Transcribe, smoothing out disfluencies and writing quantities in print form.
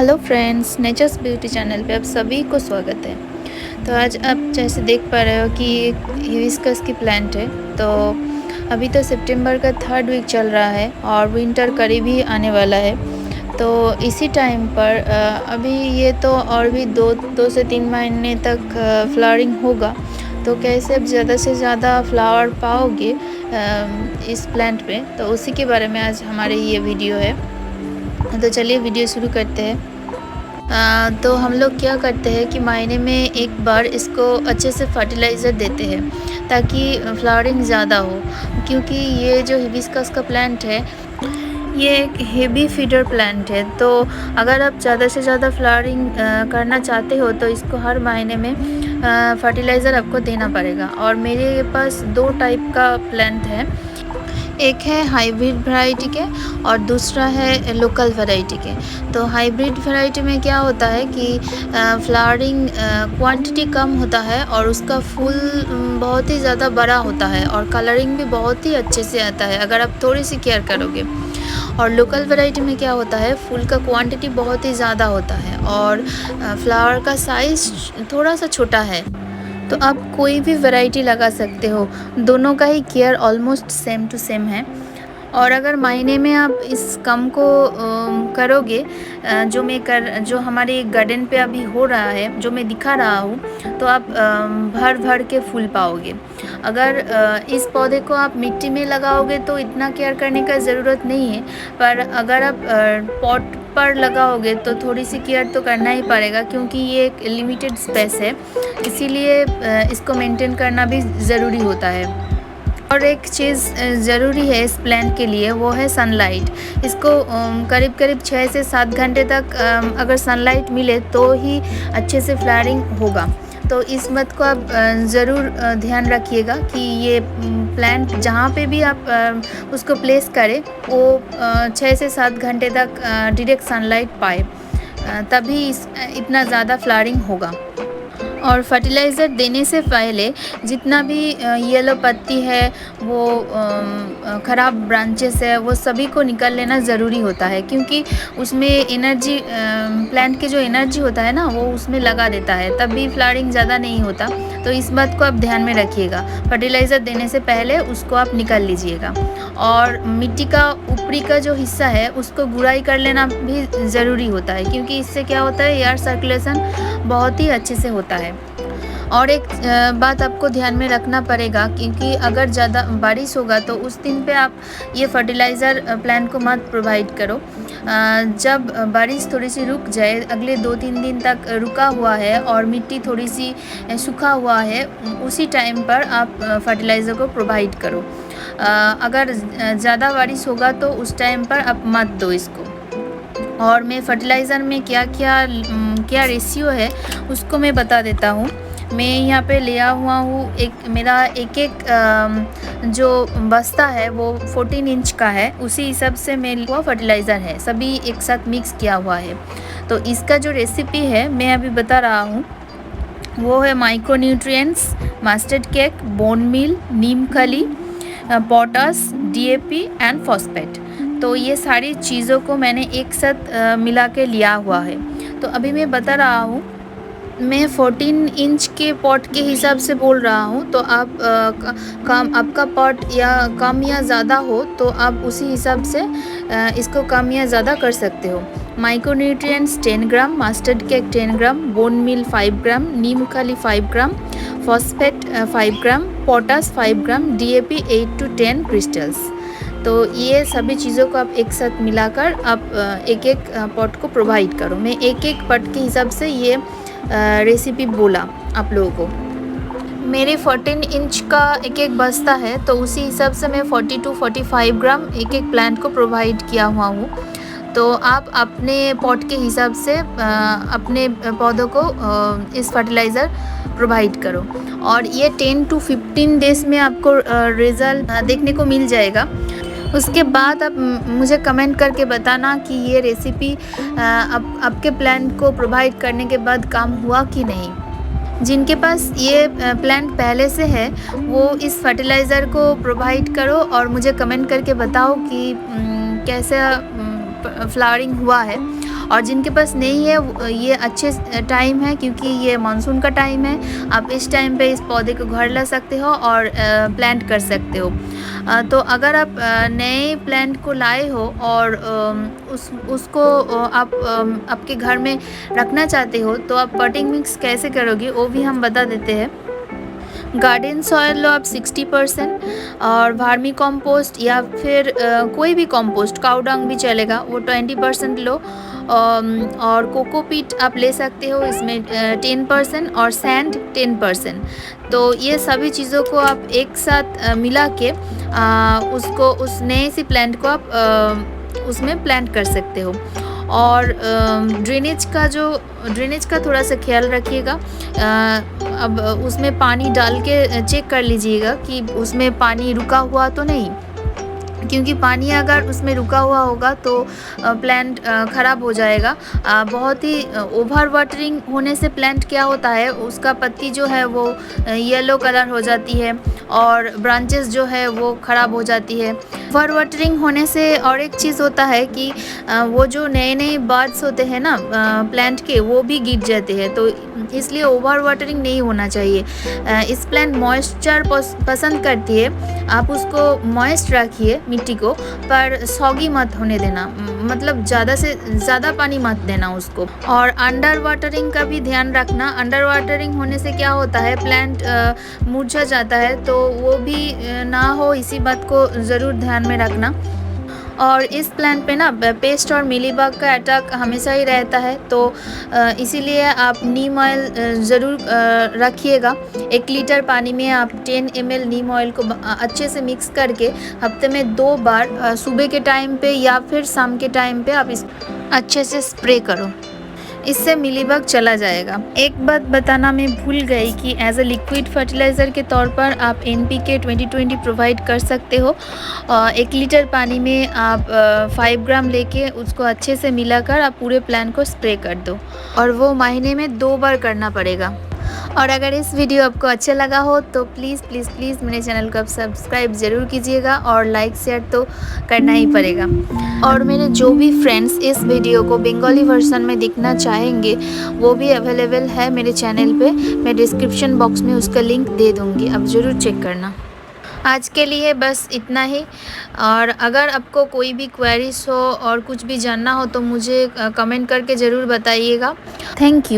Hello friends, nature's beauty channel पे आप सभी को स्वागत है। तो आज आप जैसे देख पा रहे हो कि हिबिस्कस की प्लांट है। तो अभी तो सितंबर का 3rd वीक चल रहा है और विंटर करीब ही आने वाला है। तो इसी टाइम पर अभी ये तो और भी दो से तीन महीने तक फ्लावरिंग होगा। तो कैसे आप ज़्यादा से ज़्यादा फ्लावर पाओगे इस प्लांट पे, तो उसी के बारे में आज हमारे ये वीडियो है। तो चलिए वीडियो शुरू करते हैं। तो हम लोग क्या करते हैं कि महीने में एक बार इसको अच्छे से फर्टिलाइज़र देते हैं ताकि फ्लावरिंग ज़्यादा हो, क्योंकि ये जो हिबिस्कस का प्लांट है ये एक हेवी फीडर प्लांट है। तो अगर आप ज़्यादा से ज़्यादा फ्लावरिंग करना चाहते हो तो इसको हर महीने में फर्टिलाइज़र आपको देना पड़ेगा। और मेरे पास 2 टाइप का प्लांट है, एक है हाइब्रिड वैरायटी के और दूसरा है लोकल वैरायटी के। तो हाइब्रिड वैरायटी में क्या होता है कि फ्लावरिंग क्वांटिटी कम होता है और उसका फूल बहुत ही ज़्यादा बड़ा होता है और कलरिंग भी बहुत ही अच्छे से आता है अगर आप थोड़ी सी केयर करोगे। और लोकल वैरायटी में क्या होता है, फूल का क्वांटिटी बहुत ही ज़्यादा होता है और फ्लावर का साइज़ थोड़ा सा छोटा है। तो आप कोई भी वैरायटी लगा सकते हो, दोनों का ही care almost same to same है। और अगर महीने में आप इस काम को करोगे, जो हमारे गार्डन पे अभी हो रहा है, जो मैं दिखा रहा हूँ, तो आप भर भर के फूल पाओगे। अगर इस पौधे को आप मिट्टी में लगाओगे तो इतना केयर करने का ज़रूरत नहीं है, पर अगर आप पॉट पर लगाओगे तो थोड़ी सी केयर तो करना ही पड़ेगा, क्योंकि ये एक लिमिटेड स्पेस है, इसीलिए इसको मेंटेन करना भी ज़रूरी होता है। और एक चीज़ ज़रूरी है इस प्लांट के लिए, वो है सनलाइट। इसको करीब करीब 6 से 7 घंटे तक अगर सनलाइट मिले तो ही अच्छे से फ्लावरिंग होगा। तो इस बात को आप ज़रूर ध्यान रखिएगा कि ये प्लांट जहाँ पे भी आप उसको प्लेस करें वो 6 से 7 घंटे तक डायरेक्ट सनलाइट पाए, तभी इतना ज़्यादा फ्लावरिंग होगा। और फर्टिलाइज़र देने से पहले जितना भी येलो पत्ती है, वो ख़राब ब्रांचेस है, वो सभी को निकाल लेना ज़रूरी होता है, क्योंकि उसमें एनर्जी, प्लांट के जो एनर्जी होता है ना, वो उसमें लगा देता है, तब भी फ्लावरिंग ज़्यादा नहीं होता। तो इस बात को आप ध्यान में रखिएगा, फर्टिलाइज़र देने से पहले उसको आप निकाल लीजिएगा। और मिट्टी का ऊपरी का जो हिस्सा है उसको गुड़ाई कर लेना भी ज़रूरी होता है, क्योंकि इससे क्या होता है, एयर सर्कुलेशन बहुत ही अच्छे से होता है। और एक बात आपको ध्यान में रखना पड़ेगा, क्योंकि अगर ज़्यादा बारिश होगा तो उस दिन पे आप ये फर्टिलाइज़र प्लांट को मत प्रोवाइड करो। जब बारिश थोड़ी सी रुक जाए, अगले 2-3 दिन तक रुका हुआ है और मिट्टी थोड़ी सी सूखा हुआ है, उसी टाइम पर आप फर्टिलाइज़र को प्रोवाइड करो। अगर ज़्यादा बारिश होगा तो उस टाइम पर आप मत दो इसको। और मैं फर्टिलाइज़र में क्या रेशियो है उसको मैं बता देता हूँ। मैं यहाँ पे लिया हुआ हूँ, मेरा एक जो बस्ता है वो 14 इंच का है, उसी हिसाब से मेरा फर्टिलाइज़र है, सभी एक साथ मिक्स किया हुआ है। तो इसका जो रेसिपी है मैं अभी बता रहा हूँ, वो है micro nutrients, mustard cake, bone meal, नीम खली, पोटास, DAP एंड फॉस्फेट। तो ये सारी चीज़ों को मैंने एक साथ मिला के लिया हुआ है। तो अभी मैं बता रहा हूँ, मैं 14 इंच के पॉट के हिसाब से बोल रहा हूँ। तो आप आपका पॉट या कम या ज़्यादा हो तो आप उसी हिसाब से इसको कम या ज़्यादा कर सकते हो। Micro nutrients 10 gram, mustard cake 10 gram, bone meal 5 gram, नीम खली 5 gram, phosphate 5 gram, potash 5 gram, DAP 8 to 10 crystals. तो ये सभी चीज़ों को आप एक साथ मिलाकर आप एक एक पॉट को प्रोवाइड करो। मैं एक एक पॉट के हिसाब से ये रेसिपी बोला आप लोगों को। मेरे 14 इंच का एक बस्ता है, तो उसी हिसाब से मैं 40 to 45 ग्राम एक प्लांट को प्रोवाइड किया हुआ हूँ। तो आप अपने पॉट के हिसाब से अपने पौधों को इस फर्टिलाइज़र प्रोवाइड करो। और ये 10 to 15 डेज़ में आपको रिज़ल्ट देखने को मिल जाएगा। उसके बाद आप मुझे कमेंट करके बताना कि ये रेसिपी आपके प्लांट को प्रोवाइड करने के बाद काम हुआ कि नहीं। जिनके पास ये प्लांट पहले से है वो इस फर्टिलाइज़र को प्रोवाइड करो और मुझे कमेंट करके बताओ कि कैसा फ्लावरिंग हुआ है। और जिनके पास नहीं है ये अच्छे टाइम है, क्योंकि ये मानसून का टाइम है। आप इस टाइम पे इस पौधे को घर ला सकते हो और प्लांट कर सकते हो। तो अगर आप नए प्लांट को लाए हो और उसको आप आपके घर में रखना चाहते हो, तो आप पॉटिंग मिक्स कैसे करोगे वो भी हम बता देते हैं। गार्डन सॉयल लो आप 60% और वर्मी कंपोस्ट या फिर कोई भी कंपोस्ट, काऊ डंग भी चलेगा, वो 20% लो। और कोकोपीट आप ले सकते हो, इसमें 10% और सैंड 10%। तो ये सभी चीज़ों को आप एक साथ मिला के उसको उस नए सी प्लांट को आप उसमें प्लांट कर सकते हो। और ड्रेनेज का थोड़ा सा ख्याल रखिएगा। अब उसमें पानी डाल के चेक कर लीजिएगा कि उसमें पानी रुका हुआ तो नहीं, क्योंकि पानी अगर उसमें रुका हुआ होगा तो प्लांट ख़राब हो जाएगा। बहुत ही ओवर वाटरिंग होने से प्लांट क्या होता है, उसका पत्ती जो है वो येलो कलर हो जाती है और ब्रांचेस जो है वो ख़राब हो जाती है। ओवर वाटरिंग होने से और एक चीज़ होता है कि वो जो नए नए बर्ड्स होते हैं ना प्लांट के, वो भी गिर जाते हैं। तो इसलिए ओवर वाटरिंग नहीं होना चाहिए। इस प्लांट मॉइस्चर पसंद करती है, आप उसको मॉइस्ट रखिए मिट्टी को, पर सॉगी मत होने देना, मतलब ज़्यादा से ज़्यादा पानी मत देना उसको। और अंडर वाटरिंग का भी ध्यान रखना। अंडर वाटरिंग होने से क्या होता है, प्लांट मुरझा जाता है, तो वो भी ना हो, इसी बात को ज़रूर ध्यान में रखना। और इस प्लांट पे ना पेस्ट और मिलीबग का अटैक हमेशा ही रहता है, तो इसीलिए आप नीम ऑयल ज़रूर रखिएगा। 1 लीटर पानी में आप 10 ml नीम ऑयल को अच्छे से मिक्स करके हफ्ते में 2 बार, सुबह के टाइम पे या फिर शाम के टाइम पे आप इस अच्छे से स्प्रे करो, इससे मिलीबग चला जाएगा। एक बात बताना मैं भूल गई कि एज अ लिक्विड फर्टिलाइज़र के तौर पर आप NPK 2020 प्रोवाइड कर सकते हो। 1 लीटर पानी में आप 5 ग्राम लेके उसको अच्छे से मिलाकर आप पूरे प्लांट को स्प्रे कर दो, और वो महीने में 2 बार करना पड़ेगा। और अगर इस वीडियो आपको अच्छा लगा हो तो प्लीज़ प्लीज़ प्लीज़ मेरे चैनल को आप सब्सक्राइब ज़रूर कीजिएगा, और लाइक शेयर तो करना ही पड़ेगा। और मेरे जो भी फ्रेंड्स इस वीडियो को बंगाली वर्जन में देखना चाहेंगे, वो भी अवेलेबल है मेरे चैनल पे। मैं डिस्क्रिप्शन बॉक्स में उसका लिंक दे दूँगी, आप ज़रूर चेक करना। आज के लिए बस इतना ही। और अगर आपको कोई भी क्वेरीज हो और कुछ भी जानना हो तो मुझे कमेंट करके ज़रूर बताइएगा। Thank you.